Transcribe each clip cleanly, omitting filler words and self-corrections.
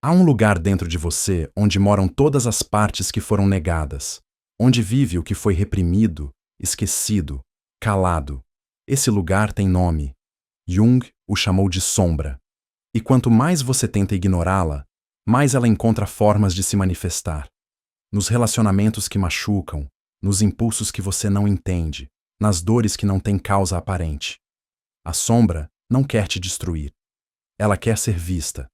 Há um lugar dentro de você onde moram todas as partes que foram negadas, onde vive o que foi reprimido, esquecido, calado. Esse lugar tem nome. Jung o chamou de sombra. E quanto mais você tenta ignorá-la, mais ela encontra formas de se manifestar. Nos relacionamentos que machucam, nos impulsos que você não entende, nas dores que não têm causa aparente. A sombra não quer te destruir. Ela quer ser vista.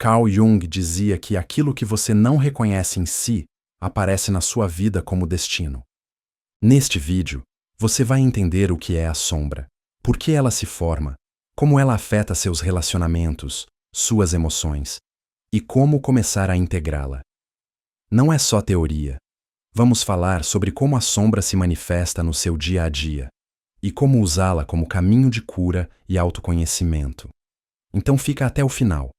Carl Jung dizia que aquilo que você não reconhece em si aparece na sua vida como destino. Neste vídeo, você vai entender o que é a sombra, por que ela se forma, como ela afeta seus relacionamentos, suas emoções e como começar a integrá-la. Não é só teoria. Vamos falar sobre como a sombra se manifesta no seu dia a dia e como usá-la como caminho de cura e autoconhecimento. Então fica até o final,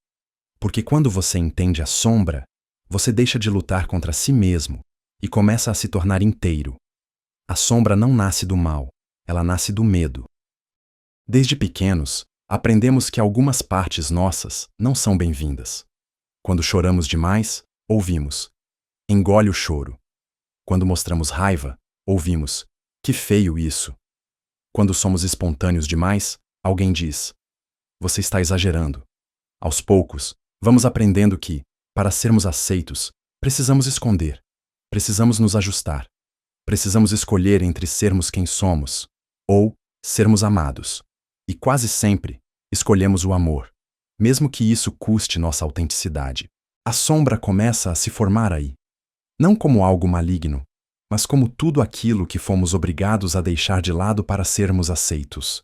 porque quando você entende a sombra, você deixa de lutar contra si mesmo e começa a se tornar inteiro. A sombra não nasce do mal, ela nasce do medo. Desde pequenos, aprendemos que algumas partes nossas não são bem-vindas. Quando choramos demais, ouvimos: engole o choro. Quando mostramos raiva, ouvimos: que feio isso. Quando somos espontâneos demais, alguém diz: você está exagerando. Aos poucos, vamos aprendendo que, para sermos aceitos, precisamos esconder, precisamos nos ajustar, precisamos escolher entre sermos quem somos ou sermos amados. E quase sempre, escolhemos o amor, mesmo que isso custe nossa autenticidade. A sombra começa a se formar aí, não como algo maligno, mas como tudo aquilo que fomos obrigados a deixar de lado para sermos aceitos.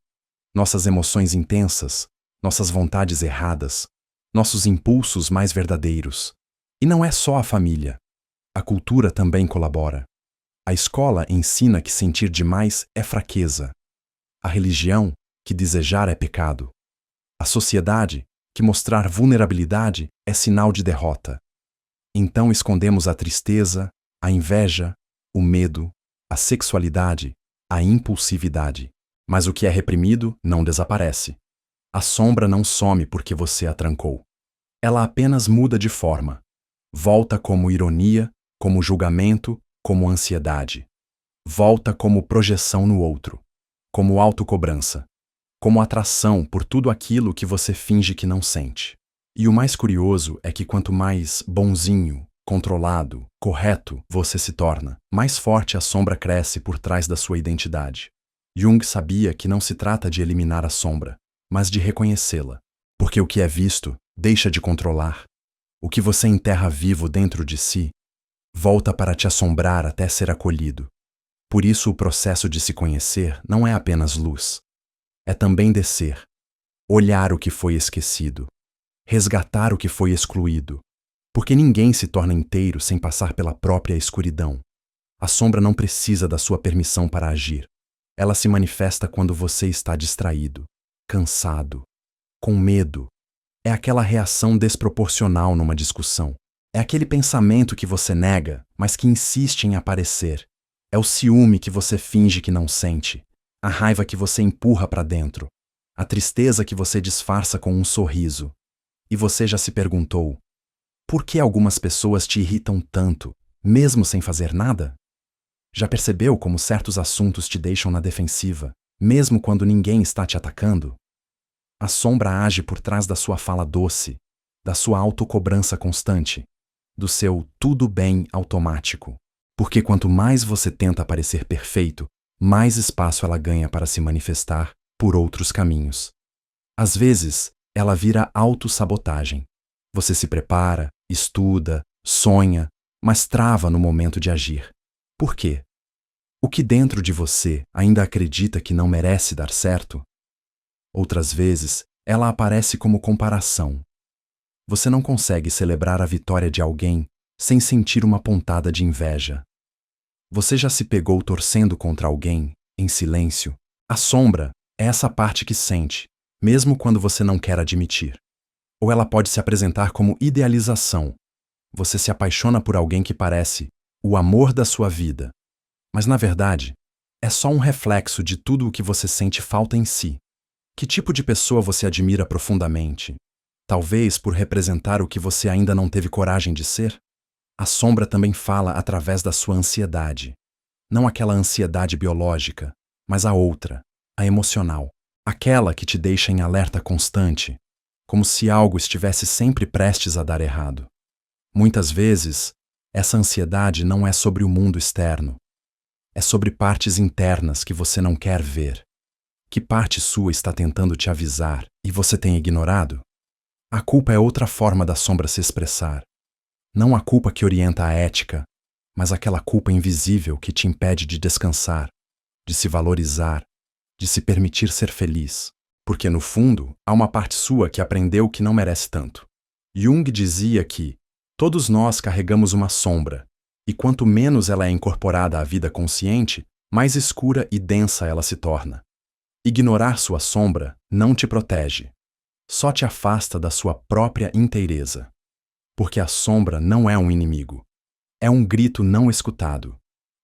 Nossas emoções intensas, nossas vontades erradas, nossos impulsos mais verdadeiros. E não é só a família. A cultura também colabora. A escola ensina que sentir demais é fraqueza. A religião, que desejar é pecado. A sociedade, que mostrar vulnerabilidade é sinal de derrota. Então escondemos a tristeza, a inveja, o medo, a sexualidade, a impulsividade. Mas o que é reprimido não desaparece. A sombra não some porque você a trancou. Ela apenas muda de forma. Volta como ironia, como julgamento, como ansiedade. Volta como projeção no outro, como autocobrança, como atração por tudo aquilo que você finge que não sente. E o mais curioso é que quanto mais bonzinho, controlado, correto você se torna, mais forte a sombra cresce por trás da sua identidade. Jung sabia que não se trata de eliminar a sombra, mas de reconhecê-la. Porque o que é visto deixa de controlar. O que você enterra vivo dentro de si volta para te assombrar até ser acolhido. Por isso o processo de se conhecer não é apenas luz. É também descer, olhar o que foi esquecido, resgatar o que foi excluído. Porque ninguém se torna inteiro sem passar pela própria escuridão. A sombra não precisa da sua permissão para agir. Ela se manifesta quando você está distraído, cansado, com medo. É aquela reação desproporcional numa discussão. É aquele pensamento que você nega, mas que insiste em aparecer. É o ciúme que você finge que não sente. A raiva que você empurra para dentro. A tristeza que você disfarça com um sorriso. E você já se perguntou: por que algumas pessoas te irritam tanto, mesmo sem fazer nada? Já percebeu como certos assuntos te deixam na defensiva, mesmo quando ninguém está te atacando? A sombra age por trás da sua fala doce, da sua autocobrança constante, do seu tudo bem automático. Porque quanto mais você tenta parecer perfeito, mais espaço ela ganha para se manifestar por outros caminhos. Às vezes, ela vira autossabotagem. Você se prepara, estuda, sonha, mas trava no momento de agir. Por quê? O que dentro de você ainda acredita que não merece dar certo? Outras vezes, ela aparece como comparação. Você não consegue celebrar a vitória de alguém sem sentir uma pontada de inveja. Você já se pegou torcendo contra alguém, em silêncio? A sombra é essa parte que sente, mesmo quando você não quer admitir. Ou ela pode se apresentar como idealização. Você se apaixona por alguém que parece o amor da sua vida. Mas, na verdade, é só um reflexo de tudo o que você sente falta em si. Que tipo de pessoa você admira profundamente? Talvez por representar o que você ainda não teve coragem de ser? A sombra também fala através da sua ansiedade. Não aquela ansiedade biológica, mas a outra, a emocional. Aquela que te deixa em alerta constante, como se algo estivesse sempre prestes a dar errado. Muitas vezes, essa ansiedade não é sobre o mundo externo. É sobre partes internas que você não quer ver. Que parte sua está tentando te avisar e você tem ignorado? A culpa é outra forma da sombra se expressar. Não a culpa que orienta a ética, mas aquela culpa invisível que te impede de descansar, de se valorizar, de se permitir ser feliz. Porque, no fundo, há uma parte sua que aprendeu que não merece tanto. Jung dizia que todos nós carregamos uma sombra, e quanto menos ela é incorporada à vida consciente, mais escura e densa ela se torna. Ignorar sua sombra não te protege, só te afasta da sua própria inteireza. Porque a sombra não é um inimigo, é um grito não escutado.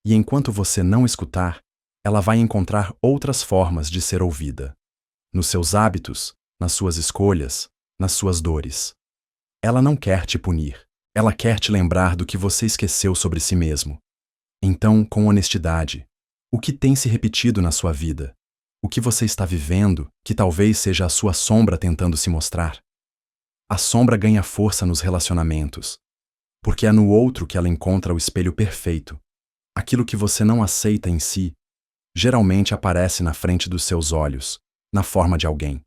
E enquanto você não escutar, ela vai encontrar outras formas de ser ouvida. Nos seus hábitos, nas suas escolhas, nas suas dores. Ela não quer te punir, ela quer te lembrar do que você esqueceu sobre si mesmo. Então, com honestidade, o que tem se repetido na sua vida? O que você está vivendo, que talvez seja a sua sombra tentando se mostrar? A sombra ganha força nos relacionamentos, porque é no outro que ela encontra o espelho perfeito. Aquilo que você não aceita em si, geralmente aparece na frente dos seus olhos, na forma de alguém.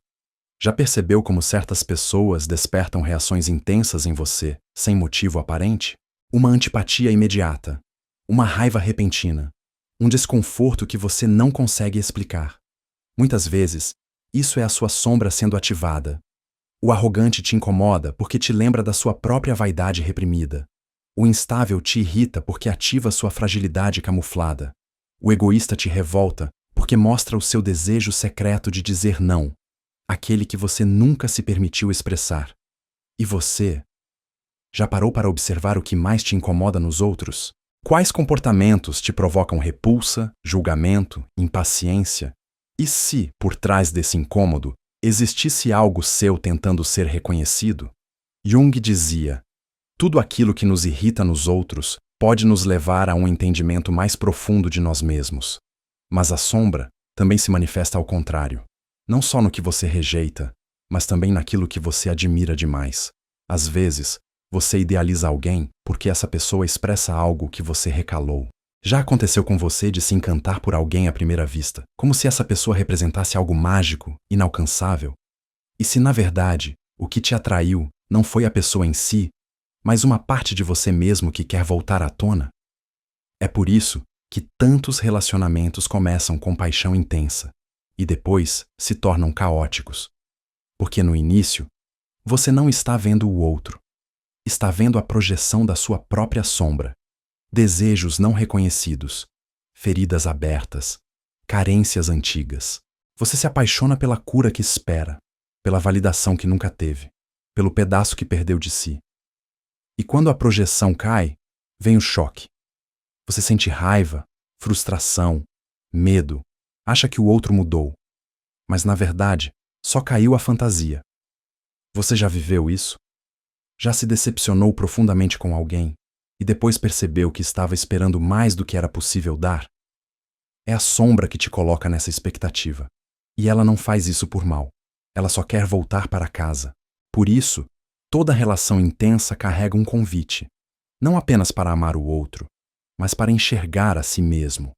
Já percebeu como certas pessoas despertam reações intensas em você, sem motivo aparente? Uma antipatia imediata, uma raiva repentina, um desconforto que você não consegue explicar. Muitas vezes, isso é a sua sombra sendo ativada. O arrogante te incomoda porque te lembra da sua própria vaidade reprimida. O instável te irrita porque ativa sua fragilidade camuflada. O egoísta te revolta porque mostra o seu desejo secreto de dizer não, aquele que você nunca se permitiu expressar. E você? Já parou para observar o que mais te incomoda nos outros? Quais comportamentos te provocam repulsa, julgamento, impaciência? E se, por trás desse incômodo, existisse algo seu tentando ser reconhecido? Jung dizia: tudo aquilo que nos irrita nos outros pode nos levar a um entendimento mais profundo de nós mesmos. Mas a sombra também se manifesta ao contrário. Não só no que você rejeita, mas também naquilo que você admira demais. Às vezes, você idealiza alguém porque essa pessoa expressa algo que você recalou. Já aconteceu com você de se encantar por alguém à primeira vista, como se essa pessoa representasse algo mágico, inalcançável? E se, na verdade, o que te atraiu não foi a pessoa em si, mas uma parte de você mesmo que quer voltar à tona? É por isso que tantos relacionamentos começam com paixão intensa e depois se tornam caóticos. Porque no início, você não está vendo o outro, está vendo a projeção da sua própria sombra. Desejos não reconhecidos, feridas abertas, carências antigas. Você se apaixona pela cura que espera, pela validação que nunca teve, pelo pedaço que perdeu de si. E quando a projeção cai, vem o choque. Você sente raiva, frustração, medo, acha que o outro mudou. Mas, na verdade, só caiu a fantasia. Você já viveu isso? Já se decepcionou profundamente com alguém e depois percebeu que estava esperando mais do que era possível dar? É a sombra que te coloca nessa expectativa. E ela não faz isso por mal. Ela só quer voltar para casa. Por isso, toda relação intensa carrega um convite. Não apenas para amar o outro, mas para enxergar a si mesmo.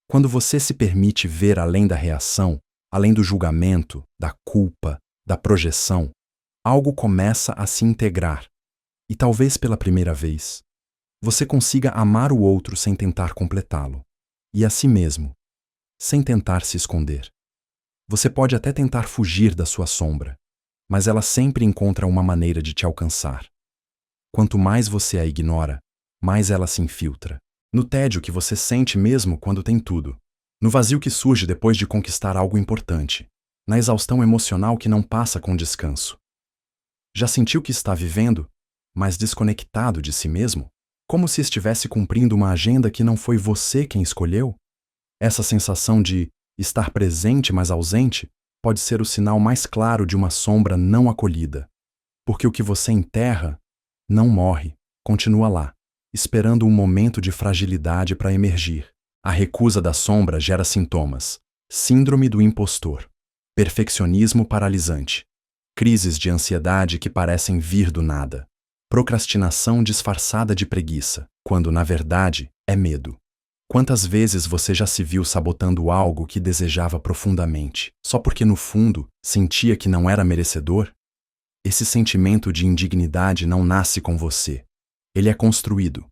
Quando você se permite ver além da reação, além do julgamento, da culpa, da projeção, algo começa a se integrar. E talvez pela primeira vez, você consiga amar o outro sem tentar completá-lo, e a si mesmo, sem tentar se esconder. Você pode até tentar fugir da sua sombra, mas ela sempre encontra uma maneira de te alcançar. Quanto mais você a ignora, mais ela se infiltra. No tédio que você sente mesmo quando tem tudo. No vazio que surge depois de conquistar algo importante. Na exaustão emocional que não passa com descanso. Já sentiu que está vivendo, mas desconectado de si mesmo? Como se estivesse cumprindo uma agenda que não foi você quem escolheu? Essa sensação de estar presente, mas ausente, pode ser o sinal mais claro de uma sombra não acolhida. Porque o que você enterra não morre, continua lá, esperando um momento de fragilidade para emergir. A recusa da sombra gera sintomas: síndrome do impostor, perfeccionismo paralisante, crises de ansiedade que parecem vir do nada, procrastinação disfarçada de preguiça, quando na verdade é medo. Quantas vezes você já se viu sabotando algo que desejava profundamente, só porque no fundo sentia que não era merecedor? Esse sentimento de indignidade não nasce com você. Ele é construído.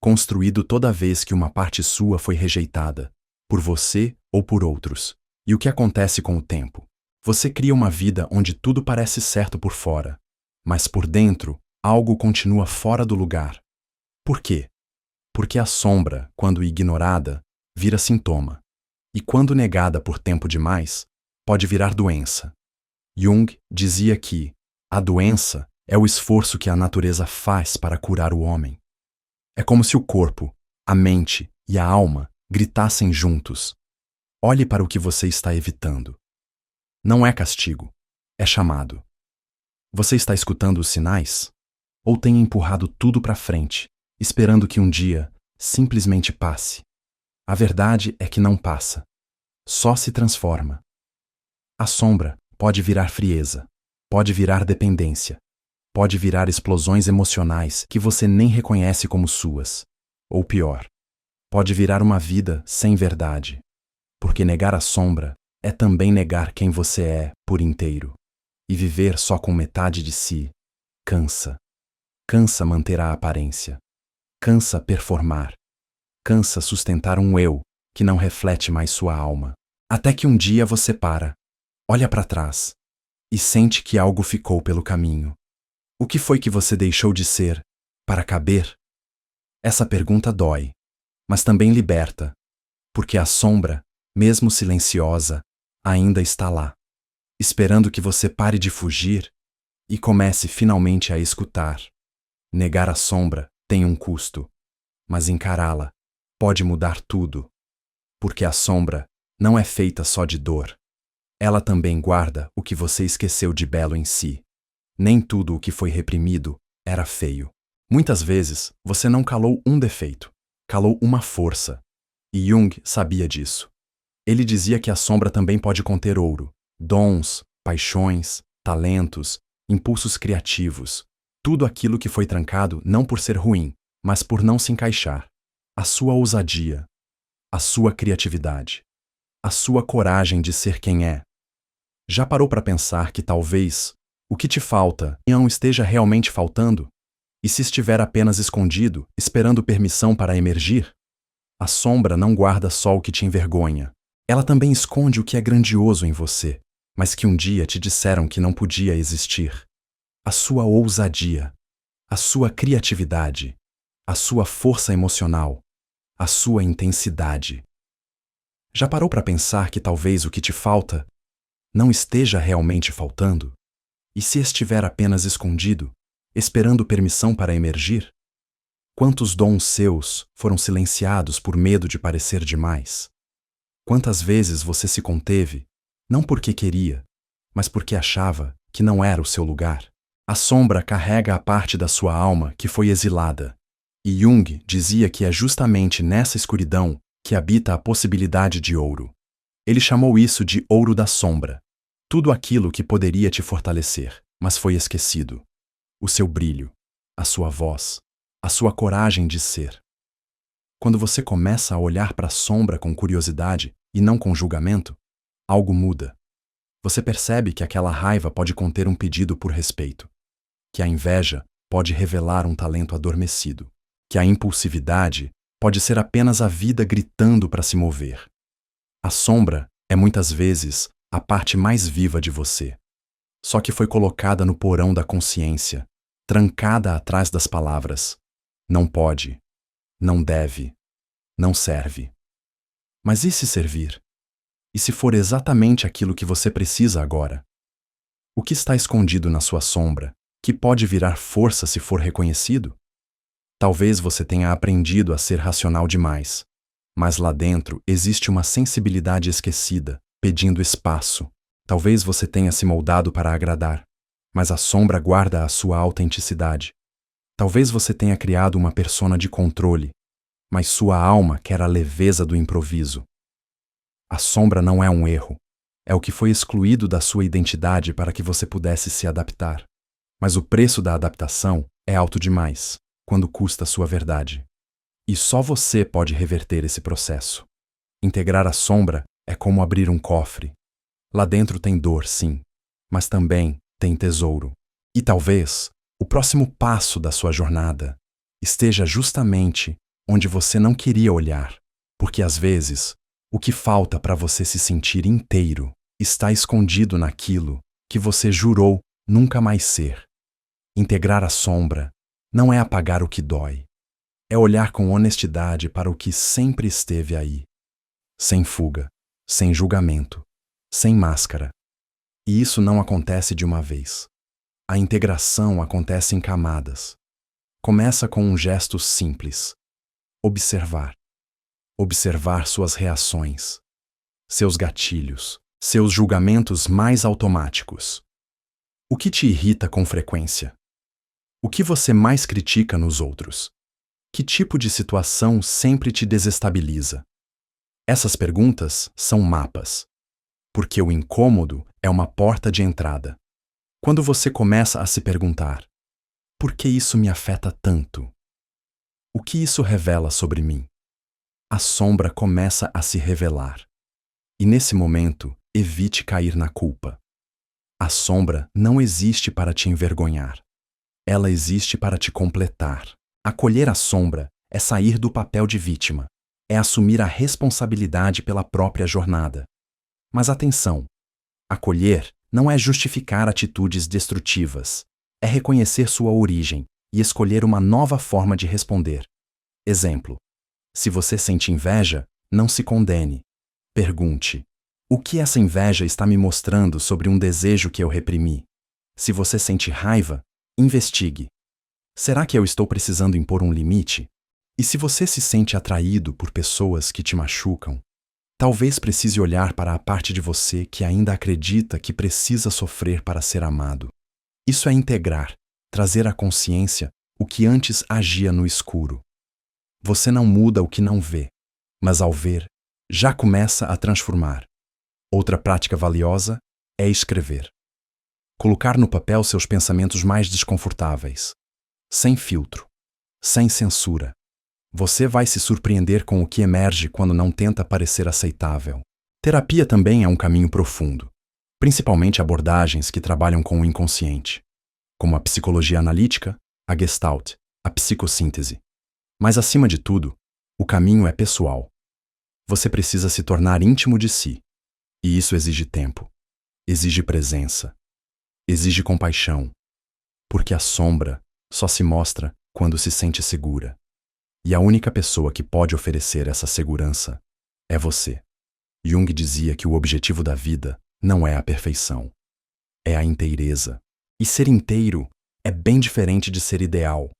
Construído toda vez que uma parte sua foi rejeitada, por você ou por outros. E o que acontece com o tempo? Você cria uma vida onde tudo parece certo por fora, mas por dentro, algo continua fora do lugar. Por quê? Porque a sombra, quando ignorada, vira sintoma. E quando negada por tempo demais, pode virar doença. Jung dizia que a doença é o esforço que a natureza faz para curar o homem. É como se o corpo, a mente e a alma gritassem juntos: olhe para o que você está evitando. Não é castigo, é chamado. Você está escutando os sinais? Ou tem empurrado tudo para frente, esperando que um dia simplesmente passe? A verdade é que não passa. Só se transforma. A sombra pode virar frieza, pode virar dependência, pode virar explosões emocionais que você nem reconhece como suas. Ou pior, pode virar uma vida sem verdade. Porque negar a sombra é também negar quem você é por inteiro. E viver só com metade de si cansa. Cansa manter a aparência. Cansa performar. Cansa sustentar um eu que não reflete mais sua alma. Até que um dia você para, olha para trás e sente que algo ficou pelo caminho. O que foi que você deixou de ser para caber? Essa pergunta dói, mas também liberta, porque a sombra, mesmo silenciosa, ainda está lá, esperando que você pare de fugir e comece finalmente a escutar. Negar a sombra tem um custo, mas encará-la pode mudar tudo, porque a sombra não é feita só de dor. Ela também guarda o que você esqueceu de belo em si. Nem tudo o que foi reprimido era feio. Muitas vezes você não calou um defeito, calou uma força. E Jung sabia disso. Ele dizia que a sombra também pode conter ouro, dons, paixões, talentos, impulsos criativos, tudo aquilo que foi trancado não por ser ruim, mas por não se encaixar. A sua ousadia, a sua criatividade, a sua coragem de ser quem é. Já parou para pensar que talvez o que te falta não esteja realmente faltando? E se estiver apenas escondido, esperando permissão para emergir? A sombra não guarda só o que te envergonha. Ela também esconde o que é grandioso em você, mas que um dia te disseram que não podia existir. A sua ousadia, a sua criatividade, a sua força emocional, a sua intensidade. Já parou para pensar que talvez o que te falta não esteja realmente faltando? E se estiver apenas escondido, esperando permissão para emergir? Quantos dons seus foram silenciados por medo de parecer demais? Quantas vezes você se conteve, não porque queria, mas porque achava que não era o seu lugar? A sombra carrega a parte da sua alma que foi exilada. E Jung dizia que é justamente nessa escuridão que habita a possibilidade de ouro. Ele chamou isso de ouro da sombra. Tudo aquilo que poderia te fortalecer, mas foi esquecido. O seu brilho, a sua voz, a sua coragem de ser. Quando você começa a olhar para a sombra com curiosidade e não com julgamento, algo muda. Você percebe que aquela raiva pode conter um pedido por respeito, que a inveja pode revelar um talento adormecido, que a impulsividade pode ser apenas a vida gritando para se mover. A sombra é muitas vezes a parte mais viva de você, só que foi colocada no porão da consciência, trancada atrás das palavras: não pode, não deve, não serve. Mas e se servir? E se for exatamente aquilo que você precisa agora? O que está escondido na sua sombra, que pode virar força se for reconhecido? Talvez você tenha aprendido a ser racional demais, mas lá dentro existe uma sensibilidade esquecida, pedindo espaço. Talvez você tenha se moldado para agradar, mas a sombra guarda a sua autenticidade. Talvez você tenha criado uma persona de controle, mas sua alma quer a leveza do improviso. A sombra não é um erro, é o que foi excluído da sua identidade para que você pudesse se adaptar. Mas o preço da adaptação é alto demais, quando custa sua verdade. E só você pode reverter esse processo. Integrar a sombra é como abrir um cofre. Lá dentro tem dor, sim, mas também tem tesouro. E talvez o próximo passo da sua jornada esteja justamente onde você não queria olhar, porque às vezes o que falta para você se sentir inteiro está escondido naquilo que você jurou nunca mais ser. Integrar a sombra não é apagar o que dói, é olhar com honestidade para o que sempre esteve aí, sem fuga, sem julgamento, sem máscara. E isso não acontece de uma vez. A integração acontece em camadas. Começa com um gesto simples: observar. Observar suas reações, seus gatilhos, seus julgamentos mais automáticos. O que te irrita com frequência? O que você mais critica nos outros? Que tipo de situação sempre te desestabiliza? Essas perguntas são mapas, porque o incômodo é uma porta de entrada. Quando você começa a se perguntar: por que isso me afeta tanto? O que isso revela sobre mim? A sombra começa a se revelar. E nesse momento, evite cair na culpa. A sombra não existe para te envergonhar. Ela existe para te completar. Acolher a sombra é sair do papel de vítima. É assumir a responsabilidade pela própria jornada. Mas atenção! Acolher não é justificar atitudes destrutivas. É reconhecer sua origem e escolher uma nova forma de responder. Exemplo: se você sente inveja, não se condene. Pergunte: o que essa inveja está me mostrando sobre um desejo que eu reprimi? Se você sente raiva, investigue. Será que eu estou precisando impor um limite? E se você se sente atraído por pessoas que te machucam, talvez precise olhar para a parte de você que ainda acredita que precisa sofrer para ser amado. Isso é integrar, trazer à consciência o que antes agia no escuro. Você não muda o que não vê, mas ao ver, já começa a transformar. Outra prática valiosa é escrever. Colocar no papel seus pensamentos mais desconfortáveis, sem filtro, sem censura. Você vai se surpreender com o que emerge quando não tenta parecer aceitável. Terapia também é um caminho profundo, principalmente abordagens que trabalham com o inconsciente, como a psicologia analítica, a Gestalt, a psicossíntese. Mas, acima de tudo, o caminho é pessoal. Você precisa se tornar íntimo de si. E isso exige tempo, exige presença, exige compaixão. Porque a sombra só se mostra quando se sente segura. E a única pessoa que pode oferecer essa segurança é você. Jung dizia que o objetivo da vida não é a perfeição, é a inteireza. E ser inteiro é bem diferente de ser ideal.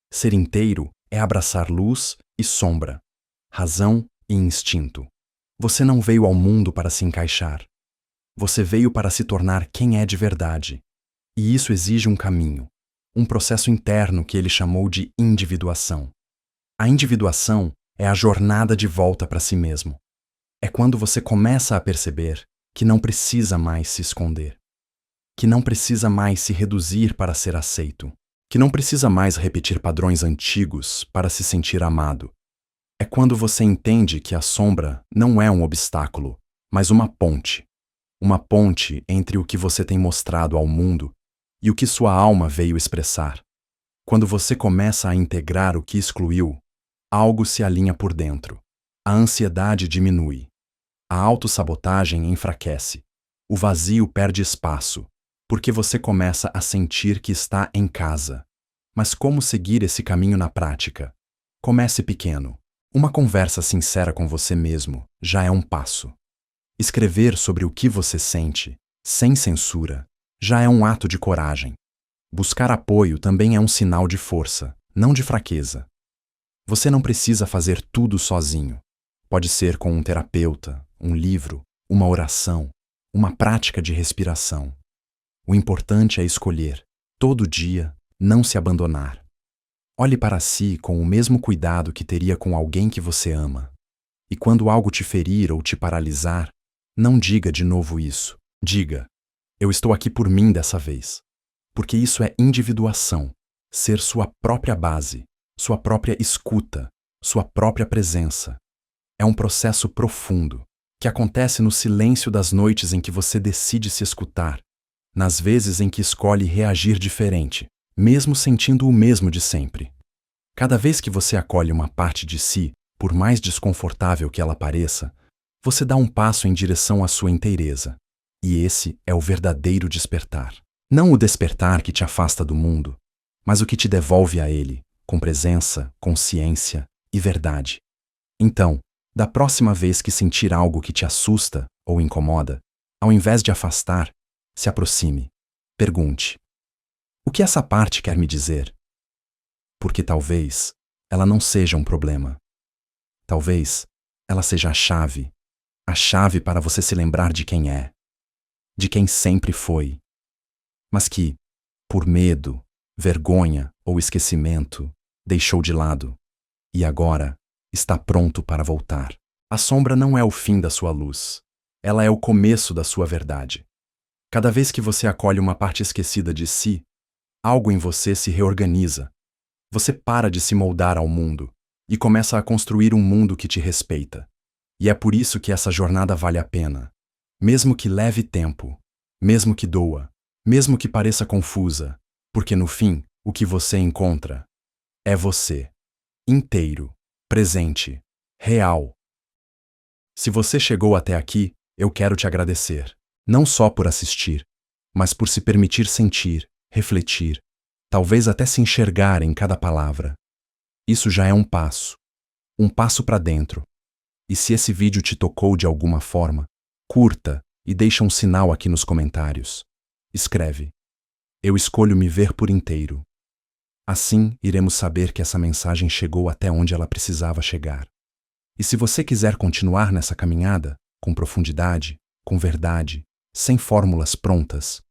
Ser inteiro é abraçar luz e sombra, razão e instinto. Você não veio ao mundo para se encaixar. Você veio para se tornar quem é de verdade. E isso exige um caminho, um processo interno que ele chamou de individuação. A individuação é a jornada de volta para si mesmo. É quando você começa a perceber que não precisa mais se esconder, que não precisa mais se reduzir para ser aceito, que não precisa mais repetir padrões antigos para se sentir amado. É quando você entende que a sombra não é um obstáculo, mas uma ponte. Uma ponte entre o que você tem mostrado ao mundo e o que sua alma veio expressar. Quando você começa a integrar o que excluiu, algo se alinha por dentro. A ansiedade diminui. A autossabotagem enfraquece. O vazio perde espaço, porque você começa a sentir que está em casa. Mas como seguir esse caminho na prática? Comece pequeno. Uma conversa sincera com você mesmo já é um passo. Escrever sobre o que você sente, sem censura, já é um ato de coragem. Buscar apoio também é um sinal de força, não de fraqueza. Você não precisa fazer tudo sozinho. Pode ser com um terapeuta, um livro, uma oração, uma prática de respiração. O importante é escolher, todo dia, não se abandonar. Olhe para si com o mesmo cuidado que teria com alguém que você ama. E quando algo te ferir ou te paralisar, não diga de novo isso. Diga: eu estou aqui por mim dessa vez. Porque isso é individuação, ser sua própria base, sua própria escuta, sua própria presença. É um processo profundo, que acontece no silêncio das noites em que você decide se escutar, nas vezes em que escolhe reagir diferente, mesmo sentindo o mesmo de sempre. Cada vez que você acolhe uma parte de si, por mais desconfortável que ela pareça, você dá um passo em direção à sua inteireza. E esse é o verdadeiro despertar. Não o despertar que te afasta do mundo, mas o que te devolve a ele, com presença, consciência e verdade. Então, da próxima vez que sentir algo que te assusta ou incomoda, ao invés de afastar, se aproxime. Pergunte: o que essa parte quer me dizer? Porque talvez ela não seja um problema. Talvez ela seja a chave para você se lembrar de quem é, de quem sempre foi, mas que, por medo, vergonha ou esquecimento, deixou de lado e agora está pronto para voltar. A sombra não é o fim da sua luz, ela é o começo da sua verdade. Cada vez que você acolhe uma parte esquecida de si, algo em você se reorganiza. Você para de se moldar ao mundo e começa a construir um mundo que te respeita. E é por isso que essa jornada vale a pena. Mesmo que leve tempo, mesmo que doa, mesmo que pareça confusa, porque no fim, o que você encontra é você, inteiro, presente, real. Se você chegou até aqui, eu quero te agradecer, não só por assistir, mas por se permitir sentir, refletir, talvez até se enxergar em cada palavra. Isso já é um passo para dentro. E se esse vídeo te tocou de alguma forma, curta e deixa um sinal aqui nos comentários. Escreve: eu escolho me ver por inteiro. Assim, iremos saber que essa mensagem chegou até onde ela precisava chegar. E se você quiser continuar nessa caminhada, com profundidade, com verdade, sem fórmulas prontas,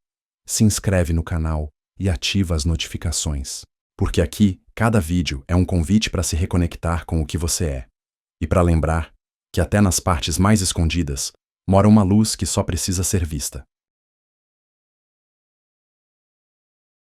se inscreve no canal e ativa as notificações. Porque aqui, cada vídeo é um convite para se reconectar com o que você é. E para lembrar que até nas partes mais escondidas mora uma luz que só precisa ser vista.